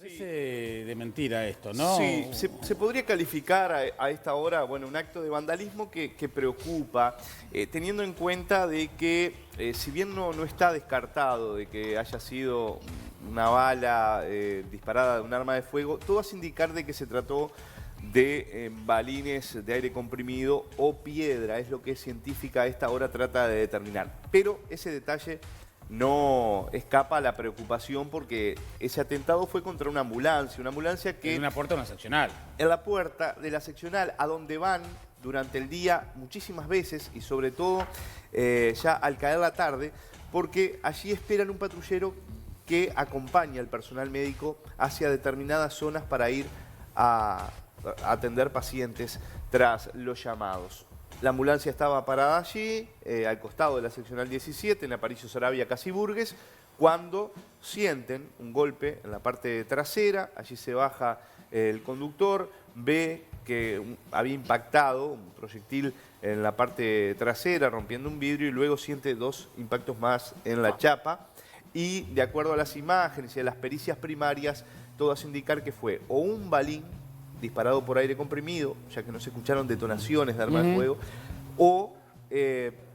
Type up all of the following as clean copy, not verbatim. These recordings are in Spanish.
Parece de mentira esto, ¿no? Sí, se podría calificar a esta hora, bueno, un acto de vandalismo que preocupa, teniendo en cuenta de que, si bien no está descartado de que haya sido una bala disparada de un arma de fuego, todo hace indicar de que se trató de balines de aire comprimido o piedra, es lo que científica a esta hora trata de determinar. Pero ese detalle no escapa a la preocupación porque ese atentado fue contra una ambulancia que... En una puerta de una seccional. En la puerta de la seccional, a donde van durante el día muchísimas veces y sobre todo ya al caer la tarde, porque allí esperan un patrullero que acompaña al personal médico hacia determinadas zonas para ir a atender pacientes tras los llamados. La ambulancia estaba parada allí, al costado de la seccional 17, en Aparicio Saravia, casi Burgues, cuando sienten un golpe en la parte trasera. Allí se baja el conductor, ve que había impactado un proyectil en la parte trasera, rompiendo un vidrio, y luego siente dos impactos más en la chapa. Y de acuerdo a las imágenes y a las pericias primarias, todo hace indicar que fue o un balín disparado por aire comprimido, ya que no se escucharon detonaciones de arma de fuego, o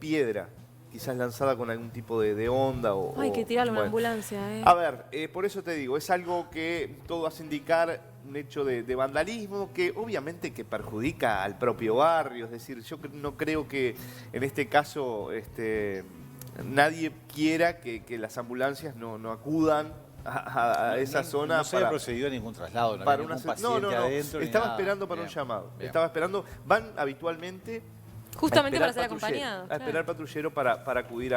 piedra, quizás lanzada con algún tipo de onda. Hay que tirarle a una ambulancia. A ver, por eso te digo, es algo que todo hace indicar un hecho de vandalismo que obviamente que perjudica al propio barrio. Es decir, yo no creo que en este caso nadie quiera que las ambulancias no acudan a esa zona. No se había procedido a ningún traslado, no había ningún paciente adentro. Estaba esperando para un llamado. Estaba esperando, van habitualmente justamente para ser patrullero, acompañados. a esperar patrullero para acudir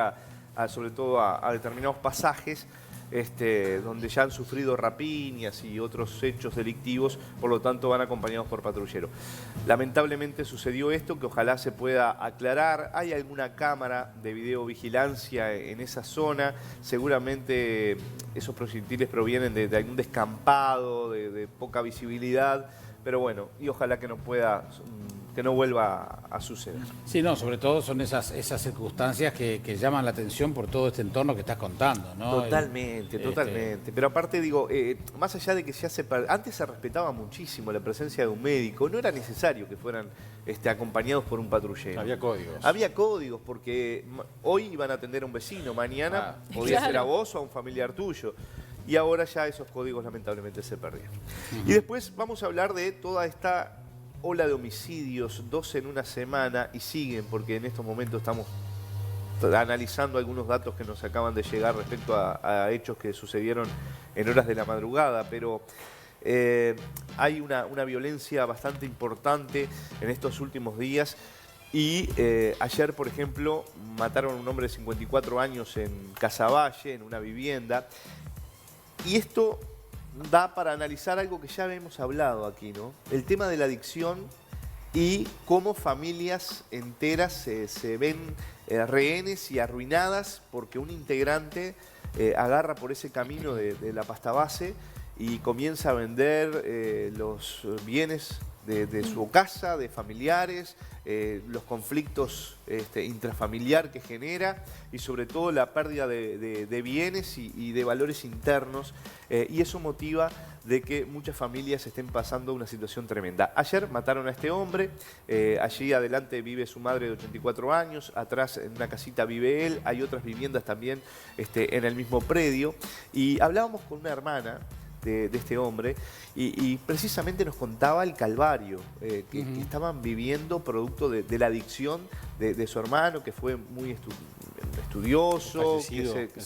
sobre todo a determinados pasajes donde ya han sufrido rapiñas y otros hechos delictivos, por lo tanto van acompañados por patrullero. Lamentablemente sucedió esto, que ojalá se pueda aclarar. Hay alguna cámara de videovigilancia en esa zona, seguramente esos proyectiles provienen de algún descampado, de poca visibilidad, pero bueno, y ojalá que no vuelva a suceder. Sí, no, sobre todo son esas circunstancias que llaman la atención por todo este entorno que estás contando, ¿no? Totalmente, totalmente. Pero aparte digo, más allá de que antes se respetaba muchísimo la presencia de un médico, no era necesario que fueran acompañados por un patrullero. Había códigos. Había códigos porque hoy iban a atender a un vecino, mañana podía ser a vos o a un familiar tuyo. Y ahora ya esos códigos lamentablemente se perdieron. Y después vamos a hablar de toda esta ola de homicidios, 12 en una semana, y siguen, porque en estos momentos estamos analizando algunos datos que nos acaban de llegar respecto a hechos que sucedieron en horas de la madrugada, pero hay una violencia bastante importante en estos últimos días. Y ayer, por ejemplo, mataron a un hombre de 54 años en Casaballe, en una vivienda. Y esto da para analizar algo que ya hemos hablado aquí, ¿no? El tema de la adicción y cómo familias enteras se ven rehenes y arruinadas porque un integrante agarra por ese camino de la pasta base y comienza a vender los bienes de su casa, de familiares, los conflictos intrafamiliar que genera y sobre todo la pérdida de bienes y de valores internos, y eso motiva de que muchas familias estén pasando una situación tremenda. Ayer mataron a este hombre, allí adelante vive su madre de 84 años, atrás en una casita vive él, hay otras viviendas también en el mismo predio, y hablábamos con una hermana de este hombre y precisamente nos contaba el calvario que estaban viviendo producto de la adicción de su hermano, que fue muy estudioso,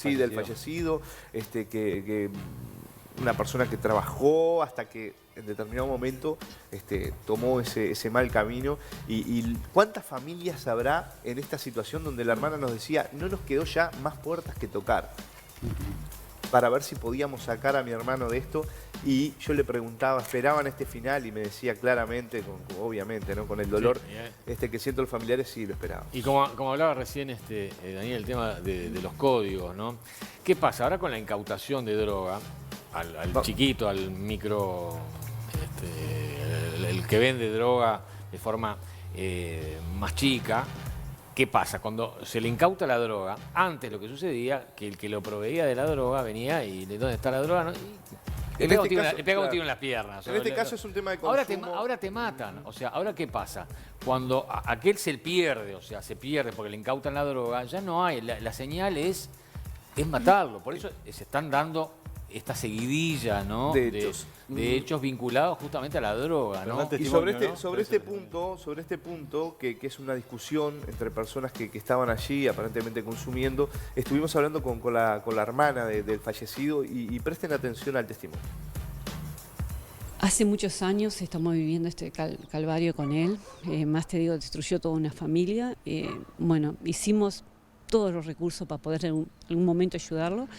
del fallecido, que una persona que trabajó hasta que en determinado momento tomó ese mal camino. Y cuántas familias habrá en esta situación donde la hermana nos decía, no nos quedó ya más puertas que tocar para ver si podíamos sacar a mi hermano de esto, y yo le preguntaba, esperaban este final, y me decía claramente, obviamente, ¿no? Con el dolor que siento los familiares, sí lo esperaba. Y como hablaba recién Daniel, el tema de los códigos, ¿no? ¿Qué pasa? Ahora con la incautación de droga, al chiquito, al micro, el que vende droga de forma más chica, ¿qué pasa? Cuando se le incauta la droga, antes lo que sucedía, que el que lo proveía de la droga venía y ¿dónde está la droga? ¿No? Y En Le este caso, pega un claro. tiro en las piernas. En este caso es un tema de consumo. Ahora te matan. O sea, ¿ahora qué pasa? Cuando aquel se pierde, o sea, se pierde porque le incautan la droga, ya no hay. La señal es matarlo. Por eso se están dando esta seguidilla, ¿no? De hechos. De hechos vinculados justamente a la droga, ¿no? Y sobre este punto, que es una discusión entre personas que estaban allí aparentemente consumiendo, estuvimos hablando con la hermana del fallecido y presten atención al testimonio. Hace muchos años estamos viviendo este calvario con él, más te digo, destruyó toda una familia. Bueno, hicimos todos los recursos para poder en algún momento ayudarlo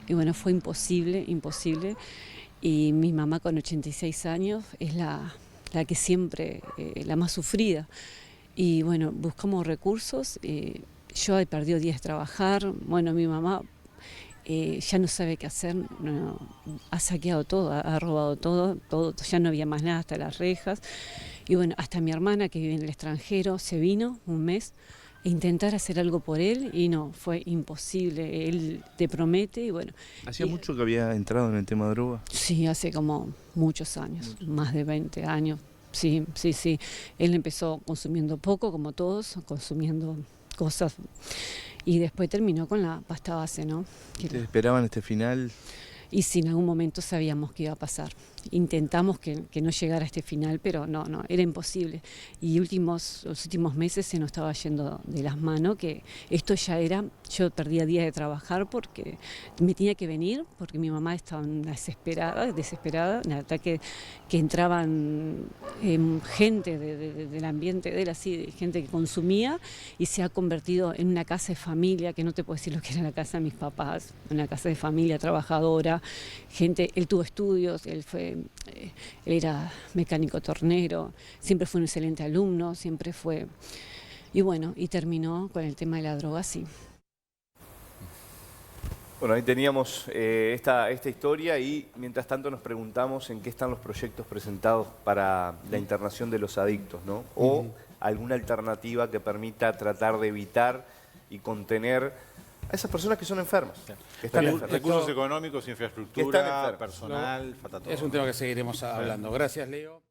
y bueno, fue imposible. Y mi mamá con 86 años es la que siempre, la más sufrida. Y bueno, buscamos recursos, yo he perdido días de trabajar, bueno, mi mamá ya no sabe qué hacer, ha saqueado todo, ha robado todo, ya no había más nada, hasta las rejas. Y bueno, hasta mi hermana que vive en el extranjero se vino un mes a intentar hacer algo por él y no, fue imposible, él te promete y bueno. ¿Hacía mucho que había entrado en el tema de droga? Sí, hace como muchos años, más de 20 años, sí. Él empezó consumiendo poco, como todos, consumiendo cosas y después terminó con la pasta base, ¿no? ¿Te esperaban este final? Y sí, en algún momento sabíamos que iba a pasar. Intentamos que no llegara a este final, pero no, era imposible. Y los últimos meses se nos estaba yendo de las manos, que esto ya era, yo perdía días de trabajar porque me tenía que venir, porque mi mamá estaba desesperada, en el ataque que entraban gente del ambiente de él, así, gente que consumía, y se ha convertido en una casa de familia, que no te puedo decir lo que era la casa de mis papás, una casa de familia trabajadora, gente, él tuvo estudios, él era mecánico tornero, siempre fue un excelente alumno, siempre fue. Y bueno, y terminó con el tema de la droga, sí. Bueno, ahí teníamos esta historia y mientras tanto nos preguntamos en qué están los proyectos presentados para la internación de los adictos, ¿no? O alguna alternativa que permita tratar de evitar y contener a esas personas que son enfermas. Que están enfermas. Recursos económicos, infraestructura, personal, falta todo. Es un tema que seguiremos hablando. Gracias, Leo.